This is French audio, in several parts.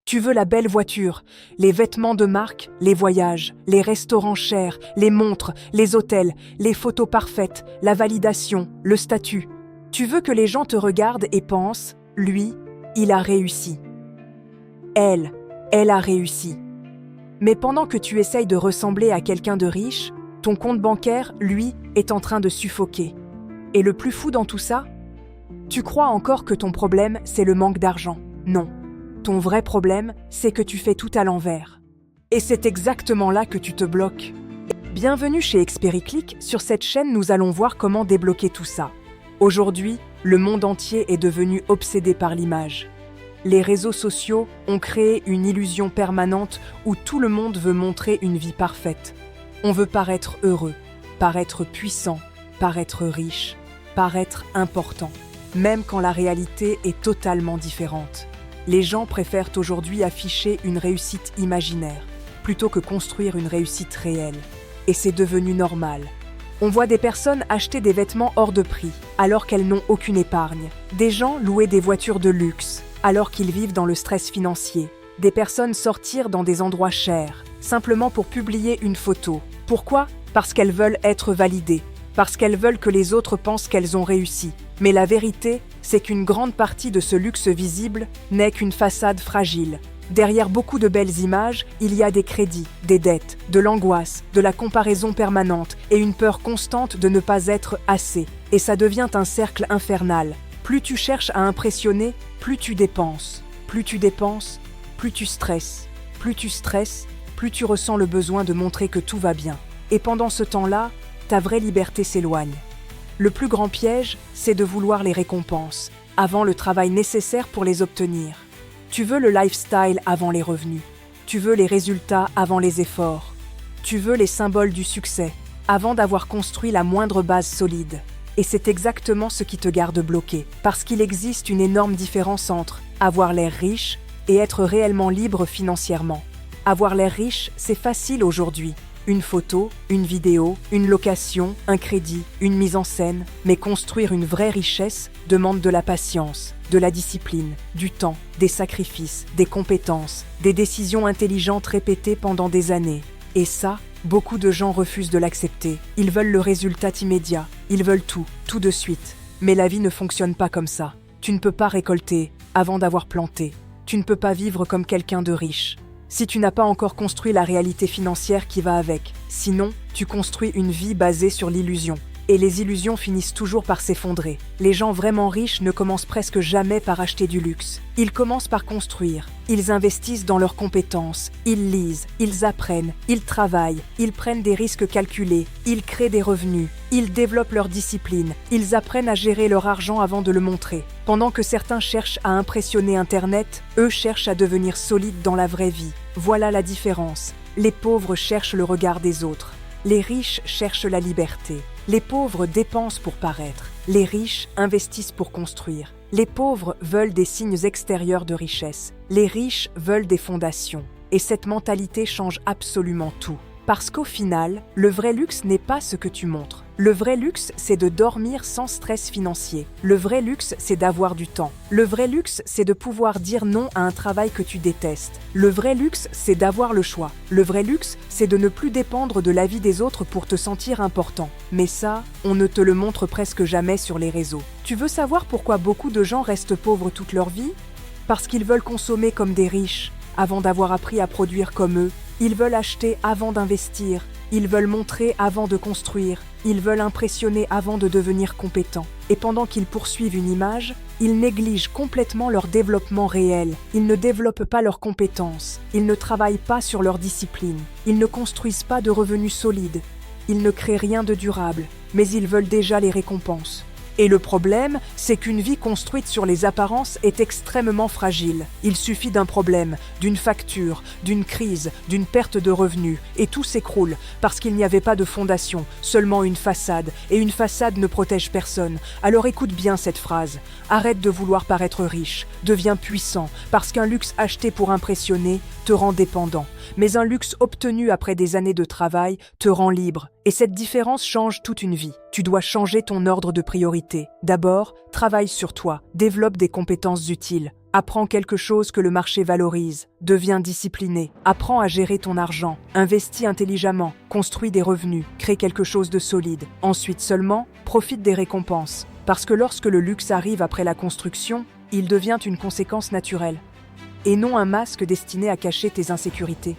Tu veux la belle voiture, les vêtements de marque, les voyages, les restaurants chers, les montres, les hôtels, les photos parfaites, la validation, le statut. Tu veux que les gens te regardent et pensent, lui, il a réussi. Elle a réussi. Mais pendant que tu essayes de ressembler à quelqu'un de riche, ton compte bancaire, lui, est en train de suffoquer. Et le plus fou dans tout ça, tu crois encore que ton problème, c'est le manque d'argent. Non. Ton vrai problème, c'est que tu fais tout à l'envers. Et c'est exactement là que tu te bloques. Bienvenue chez Expériclick, sur cette chaîne nous allons voir comment débloquer tout ça. Aujourd'hui, le monde entier est devenu obsédé par l'image. Les réseaux sociaux ont créé une illusion permanente où tout le monde veut montrer une vie parfaite. On veut paraître heureux, paraître puissant, paraître riche, paraître important, même quand la réalité est totalement différente. Les gens préfèrent aujourd'hui afficher une réussite imaginaire, plutôt que construire une réussite réelle. Et c'est devenu normal. On voit des personnes acheter des vêtements hors de prix, alors qu'elles n'ont aucune épargne. Des gens louer des voitures de luxe, alors qu'ils vivent dans le stress financier. Des personnes sortir dans des endroits chers, simplement pour publier une photo. Pourquoi ? Parce qu'elles veulent être validées, parce qu'elles veulent que les autres pensent qu'elles ont réussi. Mais la vérité, c'est qu'une grande partie de ce luxe visible n'est qu'une façade fragile. Derrière beaucoup de belles images, il y a des crédits, des dettes, de l'angoisse, de la comparaison permanente et une peur constante de ne pas être assez. Et ça devient un cercle infernal. Plus tu cherches à impressionner, plus tu dépenses. Plus tu dépenses, plus tu stresses. Plus tu stresses, plus tu ressens le besoin de montrer que tout va bien. Et pendant ce temps-là, ta vraie liberté s'éloigne. Le plus grand piège, c'est de vouloir les récompenses, avant le travail nécessaire pour les obtenir. Tu veux le lifestyle avant les revenus. Tu veux les résultats avant les efforts. Tu veux les symboles du succès, avant d'avoir construit la moindre base solide. Et c'est exactement ce qui te garde bloqué, parce qu'il existe une énorme différence entre avoir l'air riche et être réellement libre financièrement. Avoir l'air riche, c'est facile aujourd'hui. Une photo, une vidéo, une location, un crédit, une mise en scène. Mais construire une vraie richesse demande de la patience, de la discipline, du temps, des sacrifices, des compétences, des décisions intelligentes répétées pendant des années. Et ça, beaucoup de gens refusent de l'accepter. Ils veulent le résultat immédiat. Ils veulent tout de suite. Mais la vie ne fonctionne pas comme ça. Tu ne peux pas récolter avant d'avoir planté. Tu ne peux pas vivre comme quelqu'un de riche si tu n'as pas encore construit la réalité financière qui va avec. Sinon, tu construis une vie basée sur l'illusion. Et les illusions finissent toujours par s'effondrer. Les gens vraiment riches ne commencent presque jamais par acheter du luxe. Ils commencent par construire. Ils investissent dans leurs compétences. Ils lisent, ils apprennent, ils travaillent, ils prennent des risques calculés, ils créent des revenus, ils développent leur discipline, ils apprennent à gérer leur argent avant de le montrer. Pendant que certains cherchent à impressionner Internet, eux cherchent à devenir solides dans la vraie vie. Voilà la différence. Les pauvres cherchent le regard des autres. Les riches cherchent la liberté. Les pauvres dépensent pour paraître. Les riches investissent pour construire. Les pauvres veulent des signes extérieurs de richesse. Les riches veulent des fondations. Et cette mentalité change absolument tout. Parce qu'au final, le vrai luxe n'est pas ce que tu montres. Le vrai luxe, c'est de dormir sans stress financier. Le vrai luxe, c'est d'avoir du temps. Le vrai luxe, c'est de pouvoir dire non à un travail que tu détestes. Le vrai luxe, c'est d'avoir le choix. Le vrai luxe, c'est de ne plus dépendre de l'avis des autres pour te sentir important. Mais ça, on ne te le montre presque jamais sur les réseaux. Tu veux savoir pourquoi beaucoup de gens restent pauvres toute leur vie ? Parce qu'ils veulent consommer comme des riches, avant d'avoir appris à produire comme eux. Ils veulent acheter avant d'investir. Ils veulent montrer avant de construire. Ils veulent impressionner avant de devenir compétents. Et pendant qu'ils poursuivent une image, ils négligent complètement leur développement réel. Ils ne développent pas leurs compétences. Ils ne travaillent pas sur leur discipline. Ils ne construisent pas de revenus solides. Ils ne créent rien de durable, mais ils veulent déjà les récompenses. Et le problème, c'est qu'une vie construite sur les apparences est extrêmement fragile. Il suffit d'un problème, d'une facture, d'une crise, d'une perte de revenus, et tout s'écroule parce qu'il n'y avait pas de fondation, seulement une façade, et une façade ne protège personne. Alors écoute bien cette phrase. Arrête de vouloir paraître riche, deviens puissant, parce qu'un luxe acheté pour impressionner te rend dépendant. Mais un luxe obtenu après des années de travail te rend libre. Et cette différence change toute une vie. Tu dois changer ton ordre de priorité. D'abord, travaille sur toi, développe des compétences utiles. Apprends quelque chose que le marché valorise, deviens discipliné, apprends à gérer ton argent, investis intelligemment, construis des revenus, crée quelque chose de solide. Ensuite seulement, profite des récompenses. Parce que lorsque le luxe arrive après la construction, il devient une conséquence naturelle. Et non un masque destiné à cacher tes insécurités.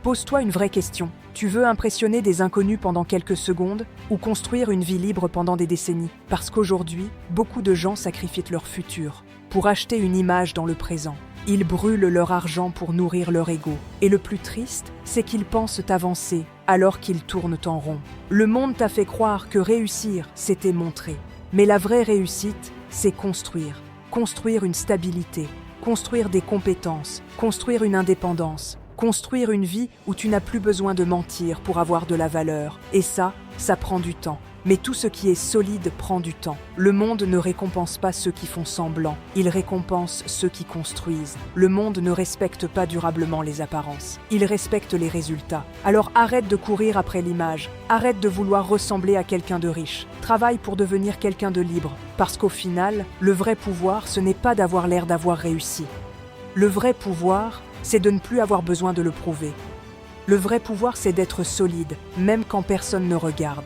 Pose-toi une vraie question. Tu veux impressionner des inconnus pendant quelques secondes ou construire une vie libre pendant des décennies? Parce qu'aujourd'hui, beaucoup de gens sacrifient leur futur pour acheter une image dans le présent. Ils brûlent leur argent pour nourrir leur ego. Et le plus triste, c'est qu'ils pensent avancer alors qu'ils tournent en rond. Le monde t'a fait croire que réussir, c'était montrer. Mais la vraie réussite, c'est construire. Construire une stabilité, construire des compétences, construire une indépendance, construire une vie où tu n'as plus besoin de mentir pour avoir de la valeur. Et ça prend du temps. Mais tout ce qui est solide prend du temps. Le monde ne récompense pas ceux qui font semblant, il récompense ceux qui construisent. Le monde ne respecte pas durablement les apparences, il respecte les résultats. Alors arrête de courir après l'image, arrête de vouloir ressembler à quelqu'un de riche. Travaille pour devenir quelqu'un de libre, parce qu'au final, le vrai pouvoir, ce n'est pas d'avoir l'air d'avoir réussi. Le vrai pouvoir, c'est de ne plus avoir besoin de le prouver. Le vrai pouvoir, c'est d'être solide, même quand personne ne regarde.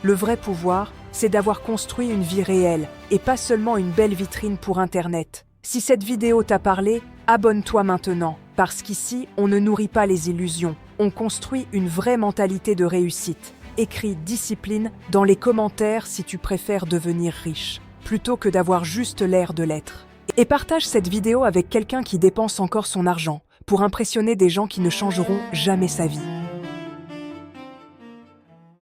Le vrai pouvoir, c'est d'avoir construit une vie réelle et pas seulement une belle vitrine pour Internet. Si cette vidéo t'a parlé, abonne-toi maintenant, parce qu'ici, on ne nourrit pas les illusions, on construit une vraie mentalité de réussite. Écris discipline dans les commentaires si tu préfères devenir riche, plutôt que d'avoir juste l'air de l'être. Et partage cette vidéo avec quelqu'un qui dépense encore son argent, pour impressionner des gens qui ne changeront jamais sa vie.